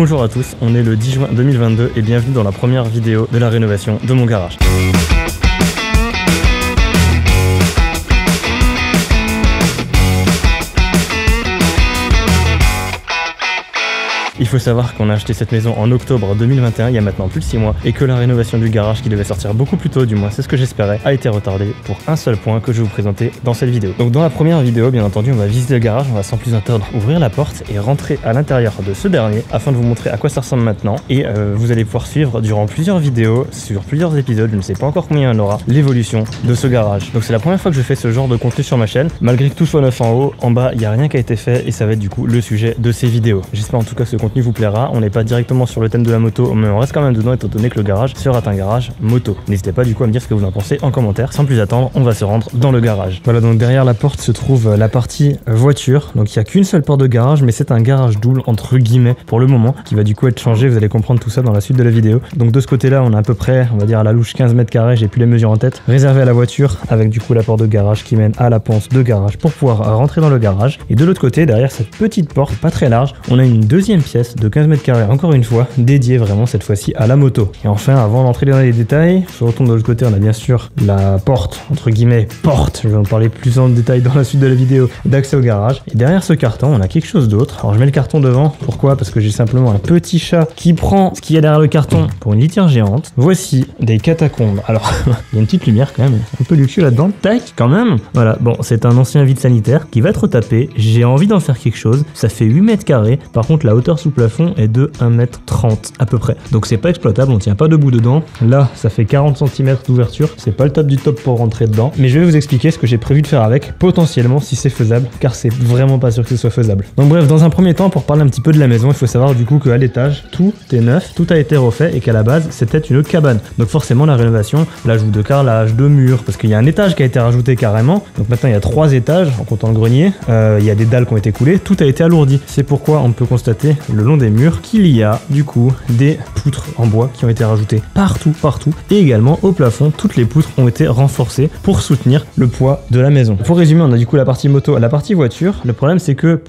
Bonjour à tous, on est le 10 juin 2022 et bienvenue dans la première vidéo de la rénovation de mon garage. Il faut savoir qu'on a acheté cette maison en octobre 2021, il y a maintenant plus de 6 mois, et que la rénovation du garage qui devait sortir beaucoup plus tôt, du moins c'est ce que j'espérais, a été retardée pour un seul point que je vais vous présenter dans cette vidéo. Donc dans la première vidéo, bien entendu, on va visiter le garage, on va sans plus attendre ouvrir la porte et rentrer à l'intérieur de ce dernier afin de vous montrer à quoi ça ressemble maintenant. Et vous allez pouvoir suivre durant plusieurs vidéos, sur plusieurs épisodes, je ne sais pas encore combien il y en aura, l'évolution de ce garage. Donc c'est la première fois que je fais ce genre de contenu sur ma chaîne, malgré que tout soit neuf en haut, en bas il n'y a rien qui a été fait et ça va être du coup le sujet de ces vidéos. J'espère en tout cas que ce contenu vous plaira. On n'est pas directement sur le thème de la moto, mais on reste quand même dedans étant donné que le garage sera un garage moto. N'hésitez pas du coup à me dire ce que vous en pensez en commentaire. Sans plus attendre, on va se rendre dans le garage. Voilà, donc derrière la porte se trouve la partie voiture. Donc il n'y a qu'une seule porte de garage, mais c'est un garage double entre guillemets pour le moment, qui va du coup être changé. Vous allez comprendre tout ça dans la suite de la vidéo. Donc de ce côté-là, on a à peu près, on va dire à la louche 15 mètres carrés, j'ai plus les mesures en tête, réservé à la voiture, avec du coup la porte de garage qui mène à la ponce de garage pour pouvoir rentrer dans le garage. Et de l'autre côté, derrière cette petite porte pas très large, on a une deuxième pièce de 15 mètres carrés, encore une fois, dédiée vraiment cette fois-ci à la moto. Et enfin, avant d'entrer dans les détails, je retourne de l'autre côté, on a bien sûr la porte, entre guillemets, porte, je vais en parler plus en détail dans la suite de la vidéo, d'accès au garage. Et derrière ce carton, on a quelque chose d'autre. Alors je mets le carton devant, pourquoi? Parce que j'ai simplement un petit chat qui prend ce qu'il y a derrière le carton pour une litière géante. Voici des catacombes. Alors, il y a une petite lumière quand même, un peu luxueux là-dedans, tac, quand même. Voilà, bon, c'est un ancien vide sanitaire qui va être retapé. J'ai envie d'en faire quelque chose. Ça fait 8 mètres carrés. Par contre, la hauteur sous plafond est de 1m30 à peu près. Donc c'est pas exploitable, on tient pas debout dedans. Là, ça fait 40 cm d'ouverture. C'est pas le top du top pour rentrer dedans. Mais je vais vous expliquer ce que j'ai prévu de faire avec, potentiellement si c'est faisable, car c'est vraiment pas sûr que ce soit faisable. Donc bref, dans un premier temps, pour parler un petit peu de la maison, il faut savoir du coup qu'à l'étage, tout est neuf, tout a été refait et qu'à la base, c'était une cabane. Donc forcément, la rénovation, l'ajout de carrelage, de murs, parce qu'il y a un étage qui a été rajouté carrément. Donc maintenant, il y a 3 étages en comptant le grenier. Il y a des dalles qui ont été coulées, tout a été alourdi. C'est pourquoi on peut constater le long des murs qu'il y a du coup des poutres en bois qui ont été rajoutées partout et également au plafond, toutes les poutres ont été renforcées pour soutenir le poids de la maison. Pour résumer, on a du coup la partie moto, la partie voiture. Le problème c'est que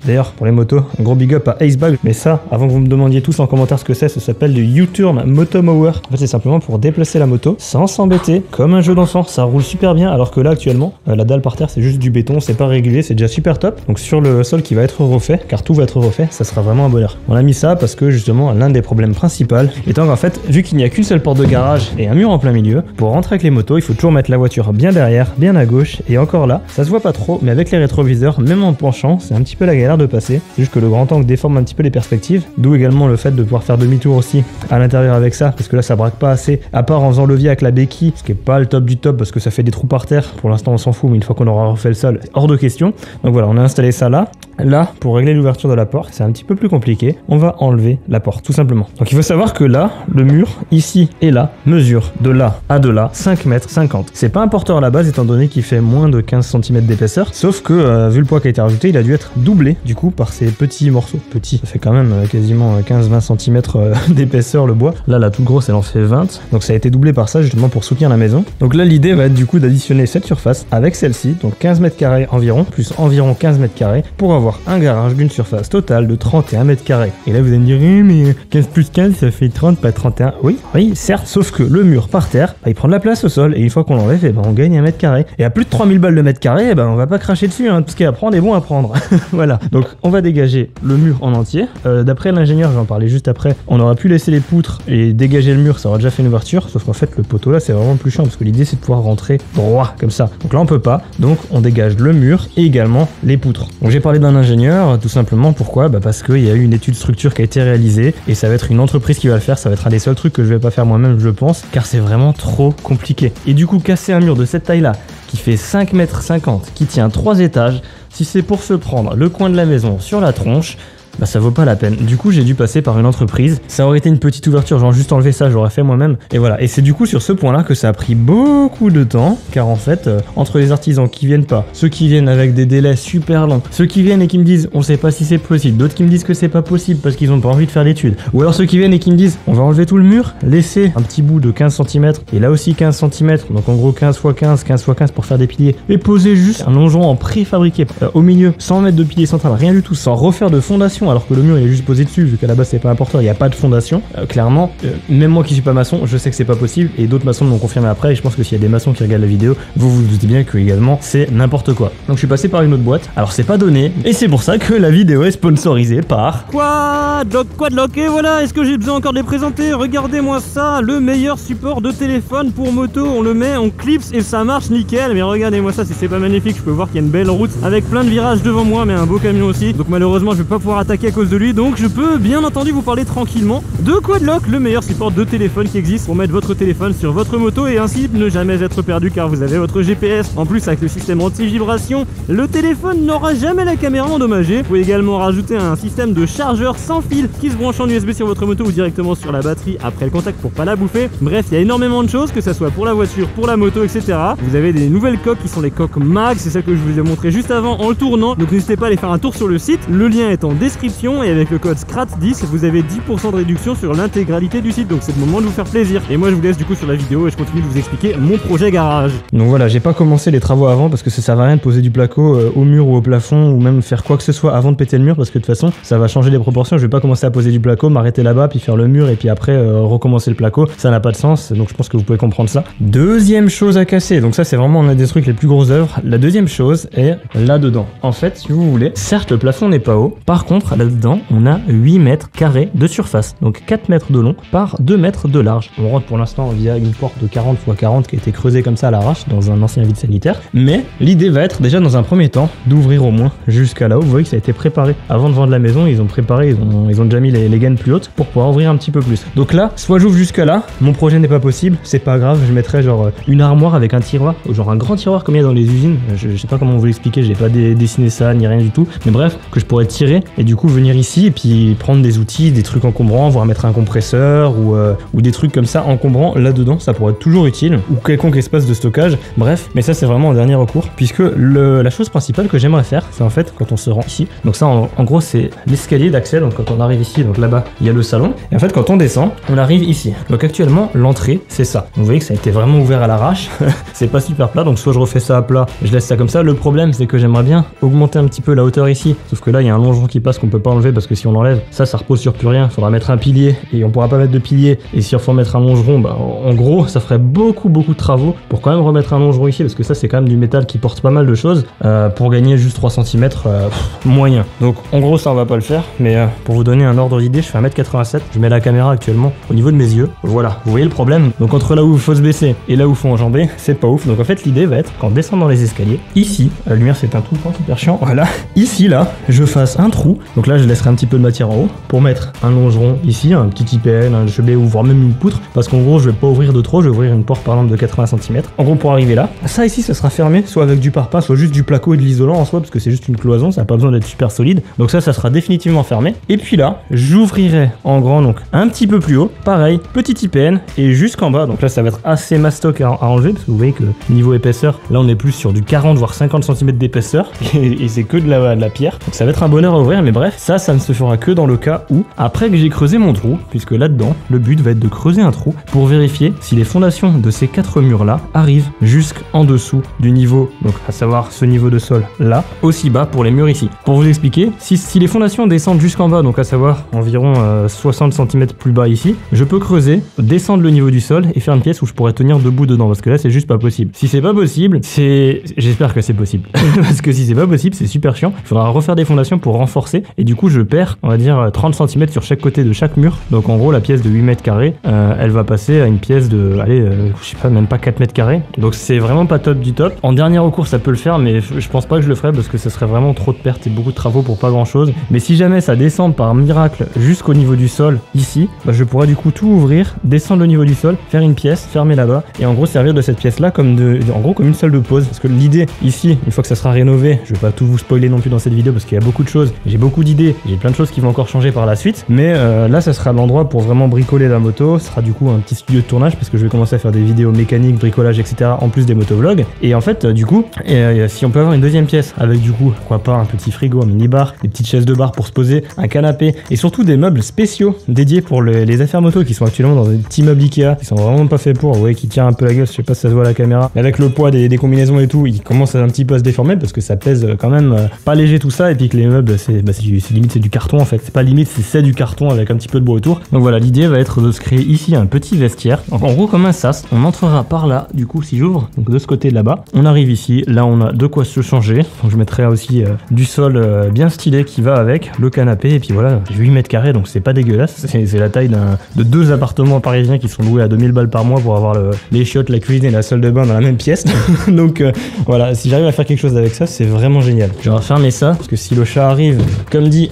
d'ailleurs pour les motos, un gros big up à Acebag, mais ça, avant que vous me demandiez tous en commentaire ce que c'est, ça s'appelle du U-Turn Moto Mower. En fait c'est simplement pour déplacer la moto sans s'embêter, comme un jeu d'enfant. Ça roule super bien, alors que là actuellement la dalle par terre c'est juste du béton, c'est pas régulier, c'est déjà super top. Donc sur le sol qui va être refait, car tout va être refait, ça sera vraiment un bonheur. On a mis ça parce que justement l'un des problèmes principaux étant qu'en fait, vu qu'il n'y a qu'une seule porte de garage et un mur en plein milieu, pour rentrer avec les motos, il faut toujours mettre la voiture bien derrière, bien à gauche, et encore là, ça se voit pas trop, mais avec les rétroviseurs, même en penchant, c'est un petit peu la galère de passer. C'est juste que le grand angle déforme un petit peu les perspectives, d'où également le fait de pouvoir faire demi-tour aussi à l'intérieur avec ça, parce que là ça braque pas assez, à part en faisant levier avec la béquille, ce qui est pas le top du top parce que ça fait des trous par terre. Pour l'instant on s'en fout, mais une fois qu'on aura refait le sol, hors de question. Donc voilà, on a installé ça là. Là, pour régler l'ouverture de la porte, c'est un petit peu plus compliqué. On va enlever la porte, tout simplement. Donc il faut savoir que là, le mur, ici et là, mesure de là à de là, 5 mètres 50. C'est pas un porteur à la base, étant donné qu'il fait moins de 15 cm d'épaisseur. Sauf que, vu le poids qui a été rajouté, il a dû être doublé, du coup, par ces petits morceaux. Petits, ça fait quand même quasiment 15-20 cm d'épaisseur, le bois. Là, la toute grosse, elle en fait 20. Donc ça a été doublé par ça, justement, pour soutenir la maison. Donc là, l'idée va être, du coup, d'additionner cette surface avec celle-ci, donc 15 mètres carrés environ, plus environ 15 mètres carrés, pour avoir un garage d'une surface totale de 31 mètres carrés. Et là vous allez me dire, mais 15 plus 15 ça fait 30, pas 31. Oui, certes, sauf que le mur par terre, il prend de la place au sol, et une fois qu'on l'enlève, on gagne 1 mètre carré. Et à plus de 3000 balles de mètre carré, on va pas cracher dessus, hein, tout ce qu'il y a à prendre est bon à prendre. Voilà, donc on va dégager le mur en entier. D'après l'ingénieur, j'en parlais juste après, on aurait pu laisser les poutres et dégager le mur, ça aurait déjà fait une ouverture, sauf qu'en fait le poteau là c'est vraiment plus chiant, parce que l'idée c'est de pouvoir rentrer droit comme ça. Donc là on peut pas, donc on dégage le mur et également les poutres. Donc j'ai parlé d'un ingénieur, tout simplement. Pourquoi? Parce qu'il y a eu une étude structure qui a été réalisée et ça va être une entreprise qui va le faire. Ça va être un des seuls trucs que je vais pas faire moi-même, je pense, car c'est vraiment trop compliqué. Et du coup, casser un mur de cette taille-là, qui fait 5 mètres 50, qui tient 3 étages, si c'est pour se prendre le coin de la maison sur la tronche, bah ça vaut pas la peine. Du coup j'ai dû passer par une entreprise. Ça aurait été une petite ouverture, genre juste enlever ça, j'aurais fait moi-même. Et voilà, et c'est du coup sur ce point là que ça a pris beaucoup de temps, car en fait entre les artisans qui viennent pas, ceux qui viennent avec des délais super longs, ceux qui viennent et qui me disent on sait pas si c'est possible, d'autres qui me disent que c'est pas possible parce qu'ils ont pas envie de faire l'étude, ou alors ceux qui viennent et qui me disent on va enlever tout le mur, laisser un petit bout de 15 cm et là aussi 15 cm, donc en gros 15 x 15, 15 x 15 pour faire des piliers, et poser juste un longeron en préfabriqué au milieu, sans mettre de pilier central, rien du tout, sans refaire de fondation alors que le mur il est juste posé dessus, vu qu'à la base c'est pas important, il n'y a pas de fondation. Clairement, même moi qui suis pas maçon, je sais que c'est pas possible, et d'autres maçons me l'ont confirmé après, et je pense que s'il y a des maçons qui regardent la vidéo, vous vous doutez bien que également c'est n'importe quoi. Donc je suis passé par une autre boîte, alors c'est pas donné, et c'est pour ça que la vidéo est sponsorisée par Quadlock, et voilà, est-ce que j'ai besoin encore de les présenter? Regardez-moi ça, le meilleur support de téléphone pour moto, on le met, on clipse et ça marche nickel. Mais regardez-moi ça, si c'est pas magnifique, je peux voir qu'il y a une belle route avec plein de virages devant moi, mais un beau camion aussi. Donc malheureusement je vais pas pouvoir attaquer à cause de lui, donc je peux bien entendu vous parler tranquillement de Quadlock, le meilleur support de téléphone qui existe pour mettre votre téléphone sur votre moto et ainsi ne jamais être perdu, car vous avez votre GPS. En plus, avec le système anti-vibration, le téléphone n'aura jamais la caméra endommagée. Vous pouvez également rajouter un système de chargeur sans fil qui se branche en USB sur votre moto ou directement sur la batterie après le contact pour pas la bouffer. Bref, il y a énormément de choses, que ça soit pour la voiture, pour la moto, etc. Vous avez des nouvelles coques qui sont les coques MAG, c'est celle que je vous ai montré juste avant en le tournant, donc n'hésitez pas à aller faire un tour sur le site, le lien est en description, et avec le code SCRAT10 vous avez 10% de réduction sur l'intégralité du site, donc c'est le moment de vous faire plaisir. Et moi je vous laisse du coup sur la vidéo et je continue de vous expliquer mon projet garage. Donc voilà, j'ai pas commencé les travaux avant parce que ça sert à rien de poser du placo au mur ou au plafond, ou même faire quoi que ce soit avant de péter le mur, parce que de toute façon ça va changer les proportions. Je vais pas commencer à poser du placo, m'arrêter là-bas, puis faire le mur et puis après recommencer le placo, ça n'a pas de sens, donc je pense que vous pouvez comprendre ça. Deuxième chose à casser, donc ça c'est vraiment un des trucs les plus grosses œuvres. La deuxième chose est là-dedans. En fait, si vous voulez, certes le plafond n'est pas haut, par contre là-dedans on a 8 mètres carrés de surface, donc 4 mètres de long par 2 mètres de large. On rentre pour l'instant via une porte de 40 x 40 qui a été creusée comme ça à l'arrache dans un ancien vide sanitaire, mais l'idée va être déjà dans un premier temps d'ouvrir au moins jusqu'à là-haut. Vous voyez que ça a été préparé avant de vendre la maison, ils ont préparé, ils ont déjà mis les gaines plus hautes pour pouvoir ouvrir un petit peu plus. Donc là, soit j'ouvre jusqu'à là, mon projet n'est pas possible, c'est pas grave, je mettrai genre une armoire avec un tiroir, genre un grand tiroir comme il y a dans les usines, je sais pas comment vous l'expliquer, j'ai pas dessiné ça ni rien du tout, mais bref, que je pourrais tirer et du coup venir ici et puis prendre des outils, des trucs encombrants, voire mettre un compresseur ou des trucs comme ça encombrants là-dedans, ça pourrait être toujours utile, ou quelconque espace de stockage, bref, mais ça c'est vraiment un dernier recours, puisque la chose principale que j'aimerais faire, c'est en fait quand on se rend ici, donc ça en gros c'est l'escalier d'accès, donc quand on arrive ici, donc là-bas il y a le salon, et en fait quand on descend, on arrive ici. Donc actuellement l'entrée c'est ça, vous voyez que ça a été vraiment ouvert à l'arrache, c'est pas super plat, donc soit je refais ça à plat, je laisse ça comme ça. Le problème c'est que j'aimerais bien augmenter un petit peu la hauteur ici, sauf que là il y a un longeron qui passe qu'on peut pas enlever parce que si on l'enlève, ça repose sur plus rien, faudra mettre un pilier et on pourra pas mettre de pilier, et si on faut mettre un longeron, bah en gros ça ferait beaucoup de travaux pour quand même remettre un longeron ici, parce que ça c'est quand même du métal qui porte pas mal de choses, pour gagner juste 3 cm moyen. Donc en gros ça on va pas le faire, mais pour vous donner un ordre d'idée, je fais 1m87, je mets la caméra actuellement au niveau de mes yeux, voilà, vous voyez le problème. Donc entre là où il faut se baisser et là où il faut enjamber, c'est pas ouf. Donc en fait l'idée va être qu'en descendant les escaliers, ici, la lumière c'est un tout super chiant, voilà, ici là, je fasse un trou, donc là je laisserai un petit peu de matière en haut, pour mettre un longeron ici, un petit IPN, un chevet ou voire même une poutre, parce qu'en gros je vais pas ouvrir de trop, je vais ouvrir une porte par exemple de 80 cm, en gros pour arriver là. Ça ici ça sera fermé, soit avec du parpaing, soit juste du placo et de l'isolant en soi, parce que c'est juste une cloison, ça n'a pas besoin d'être super solide, donc ça sera définitivement fermé. Et puis là, j'ouvrirai en grand, donc un petit peu plus haut, pareil, petit IPN, et jusqu'en bas, donc là ça va être assez mastoc à enlever, parce que vous voyez que niveau épaisseur, là on est plus sur du 40 voire 50 cm d'épaisseur, et c'est que de la pierre, donc ça va être un bonheur à ouvrir, mais bref, ça ne se fera que dans le cas où, après que j'ai creusé mon trou, puisque là-dedans, le but va être de creuser un trou pour vérifier si les fondations de ces 4 murs-là arrivent jusqu'en dessous du niveau, donc à savoir ce niveau de sol là, aussi bas pour les murs ici. Pour vous expliquer, si les fondations descendent jusqu'en bas, donc à savoir environ 60 cm plus bas ici, je peux creuser, descendre le niveau du sol et faire une pièce où je pourrais tenir debout dedans, parce que là c'est juste pas possible. Si c'est pas possible, j'espère que c'est possible, parce que si c'est pas possible, c'est super chiant, il faudra refaire des fondations pour renforcer, et du coup je perds, on va dire 30 cm sur chaque côté de chaque mur, donc en gros la pièce de 8 mètres carrés, elle va passer à une pièce de, allez, je sais pas, même pas 4 mètres carrés, donc c'est vraiment pas top du top. En dernier recours ça peut le faire, mais je pense pas que je le ferai, parce que ça serait vraiment trop de pertes et beaucoup de travaux pour pas grand chose. Mais si jamais ça descend par miracle jusqu'au niveau du sol ici, bah je pourrais du coup tout ouvrir, descendre le niveau du sol, faire une pièce, fermer là-bas, et en gros servir de cette pièce là comme comme une salle de pause, parce que l'idée ici, une fois que ça sera rénové, je vais pas tout vous spoiler non plus dans cette vidéo parce qu'il y a beaucoup de choses, j'ai beaucoup d'idées, j'ai plein de choses qui vont encore changer par la suite, mais là ça sera l'endroit pour vraiment bricoler la moto, ce sera du coup un petit studio de tournage, parce que je vais commencer à faire des vidéos mécaniques, bricolage, etc. en plus des motovlogs, et en fait du coup, si on peut avoir une deuxième pièce avec du coup, pourquoi pas un petit frigo, un mini-bar, des petites chaises de bar pour se poser, un canapé, et surtout des meubles spéciaux dédiés pour les affaires moto, qui sont actuellement dans des petits meubles Ikea, qui sont vraiment pas faits pour, vous voyez, qui tient un peu la gueule, je sais pas si ça se voit à la caméra, mais avec le poids des combinaisons et tout, il commence un petit peu à se déformer, parce que ça pèse quand même pas léger tout ça, et puis que les meubles c'est limite c'est du carton en fait. C'est pas limite, c'est du carton avec un petit peu de bois autour. Donc voilà, l'idée va être de se créer ici un petit vestiaire. Donc en gros comme un sas, on entrera par là, du coup si j'ouvre, donc de ce côté là-bas, on arrive ici, là on a de quoi se changer. Donc je mettrai aussi du sol bien stylé qui va avec, le canapé, et puis voilà, 8 mètres carrés, donc c'est pas dégueulasse. C'est la taille de 2 appartements parisiens qui sont loués à 2000 balles par mois pour avoir les chiottes, la cuisine et la salle de bain dans la même pièce. Donc voilà, si j'arrive à faire quelque chose avec ça, c'est vraiment génial. Je vais refermer ça, parce que si le chat arrive, comme dit,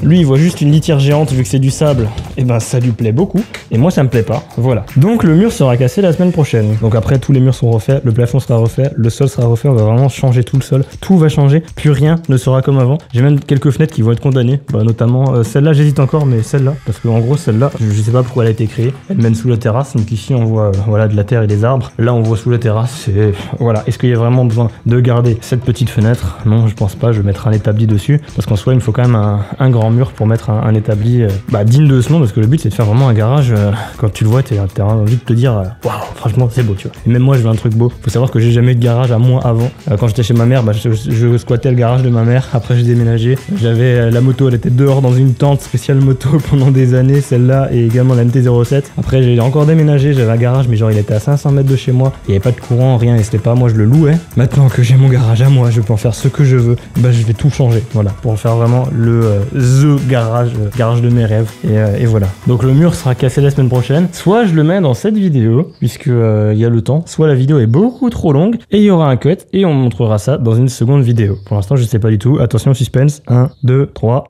lui il voit juste une litière géante vu que c'est du sable, et ben ça lui plaît beaucoup, et moi ça me plaît pas. Voilà. Donc le mur sera cassé la semaine prochaine. Donc après tous les murs sont refaits, le plafond sera refait, le sol sera refait, on va vraiment changer tout le sol. Tout va changer, plus rien ne sera comme avant. J'ai même quelques fenêtres qui vont être condamnées, notamment celle-là j'hésite encore, mais celle-là, parce qu'en gros celle-là, je sais pas pourquoi elle a été créée, elle mène sous la terrasse, donc ici on voit voilà de la terre et des arbres, là on voit sous la terrasse, et voilà. Est-ce qu'il y a vraiment besoin de garder cette petite fenêtre? Non, je pense pas, je vais mettre un établi dessus, parce qu'en soi il me faut quand même un grand mur pour mettre un établi digne de ce nom, parce que le but c'est de faire vraiment un garage, quand tu le vois t'as envie de te dire waouh, franchement c'est beau, tu vois. Et même moi je veux un truc beau. Faut savoir que j'ai jamais eu de garage à moi avant. Quand j'étais chez ma mère, je squattais le garage de ma mère, après j'ai déménagé, j'avais la moto, elle était dehors dans une tente spéciale moto pendant des années, celle-là, et également la MT-07. Après j'ai encore déménagé, j'avais un garage mais genre il était à 500 mètres de chez moi, il n'y avait pas de courant, rien, et c'était pas moi, je le louais. Maintenant que j'ai mon garage à moi, je peux en faire ce que je veux, je vais tout changer, voilà, pour en faire vraiment the garage de mes rêves, et voilà. Donc le mur sera cassé la semaine prochaine, soit je le mets dans cette vidéo, puisque il y a le temps, soit la vidéo est beaucoup trop longue, et il y aura un cut, et on montrera ça dans une seconde vidéo. Pour l'instant je sais pas du tout, attention suspense, 1, 2, 3...